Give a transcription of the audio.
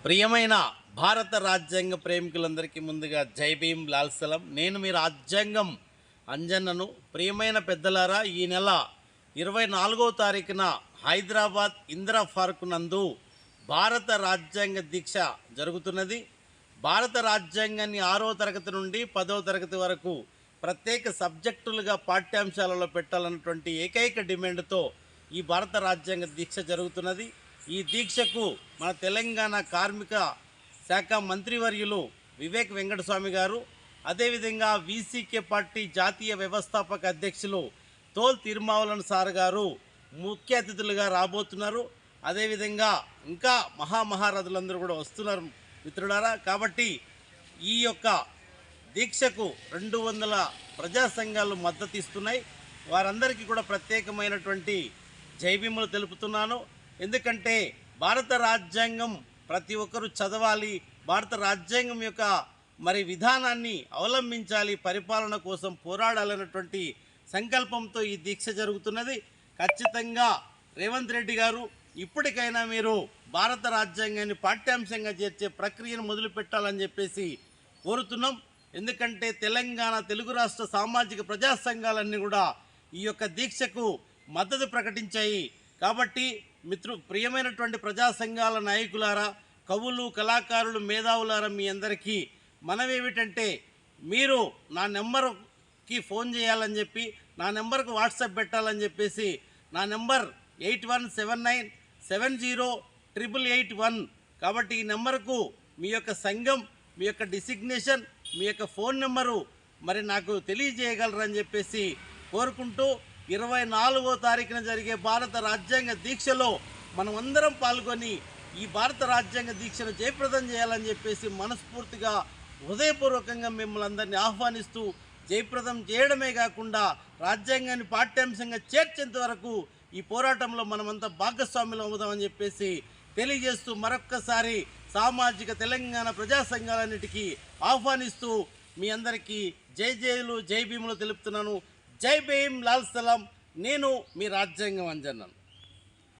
ప్రియమైన భారత రాజ్యాంగ ప్రేమికులందరికీ ముందుగా జై భీమ్ లాల్ సలం. నేను మీ రాజ్యాంగం అంజన్నను. ప్రియమైన పెద్దలారా, ఈ నెల 24వ తారీఖున హైదరాబాద్ ఇందిరా పార్క్ నందు భారత రాజ్యాంగ దీక్ష జరుగుతున్నది. భారత రాజ్యాంగాన్ని 6వ తరగతి నుండి 10వ తరగతి వరకు ప్రత్యేక సబ్జెక్టులుగా పాఠ్యాంశాలలో పెట్టాలన్నటువంటి ఏకైక డిమాండ్తో ఈ భారత రాజ్యాంగ దీక్ష జరుగుతున్నది. ఈ దీక్షకు మన తెలంగాణ కార్మిక శాఖ మంత్రివర్యులు వివేక్ వెంకటస్వామి గారు, అదేవిధంగా వీసీకే పార్టీ జాతీయ వ్యవస్థాపక అధ్యక్షులు తోల్ తిరుమావలన్ సార్ గారు ముఖ్య అతిథులుగా రాబోతున్నారు. అదేవిధంగా ఇంకా మహారథులందరూ కూడా వస్తున్నారు మిత్రులారా. కాబట్టి ఈ యొక్క దీక్షకు 200 ప్రజా సంఘాలు మద్దతు ఇస్తున్నాయి. వారందరికీ కూడా ప్రత్యేకమైనటువంటి జైభీములు తెలుపుతున్నాను. ఎందుకంటే భారత రాజ్యాంగం ప్రతి ఒక్కరూ చదవాలి, భారత రాజ్యాంగం యొక్క విధానాన్ని అవలంబించాలి, పరిపాలన కోసం పోరాడాలన్నటువంటి సంకల్పంతో ఈ దీక్ష జరుగుతున్నది. ఖచ్చితంగా రేవంత్ రెడ్డి గారు ఇప్పటికైనా మీరు భారత రాజ్యాంగాన్ని పాఠ్యాంశంగా చేర్చే ప్రక్రియను మొదలుపెట్టాలని చెప్పేసి కోరుతున్నాం. ఎందుకంటే తెలంగాణ, తెలుగు రాష్ట్ర సామాజిక ప్రజా సంఘాలన్నీ కూడా ఈ యొక్క దీక్షకు మద్దతు ప్రకటించాయి. కాబట్టి ప్రియమైనటువంటి ప్రజా సంఘాల నాయకులారా, కవులు, కళాకారులు, మేధావులారా, మీ అందరికీ మనమేమిటంటే మీరు నా నెంబర్కి ఫోన్ చేయాలని చెప్పి, నా నెంబర్కు వాట్సాప్ పెట్టాలని చెప్పేసి, నా నెంబర్ 8179708881. కాబట్టి ఈ నెంబర్కు మీ యొక్క సంఘం, మీ యొక్క డిసిగ్నేషన్, మీ యొక్క ఫోన్ నెంబరు నాకు తెలియజేయగలరని చెప్పేసి కోరుకుంటూ 24వ తారీఖున జరిగే భారత రాజ్యాంగ దీక్షలో మనమందరం పాల్గొని ఈ భారత రాజ్యాంగ దీక్షను జయప్రదం చేయాలని చెప్పేసి మనస్ఫూర్తిగా హృదయపూర్వకంగా మిమ్మల్ని అందరినీ ఆహ్వానిస్తూ, జయప్రదం చేయడమే కాకుండా రాజ్యాంగాన్ని పాఠ్యాంశంగా చేర్చేంత వరకు ఈ పోరాటంలో మనమంతా భాగస్వాములు అవుదామని చెప్పేసి తెలియజేస్తూ మరొక్కసారి సామాజిక తెలంగాణ ప్రజా సంఘాలన్నిటికీ ఆహ్వానిస్తూ మీ అందరికీ జై భీములు తెలుపుతున్నాను. జై భీమ్ లాల్ సలాం. నేను మీ రాజ్యాంగం అంజన్నను.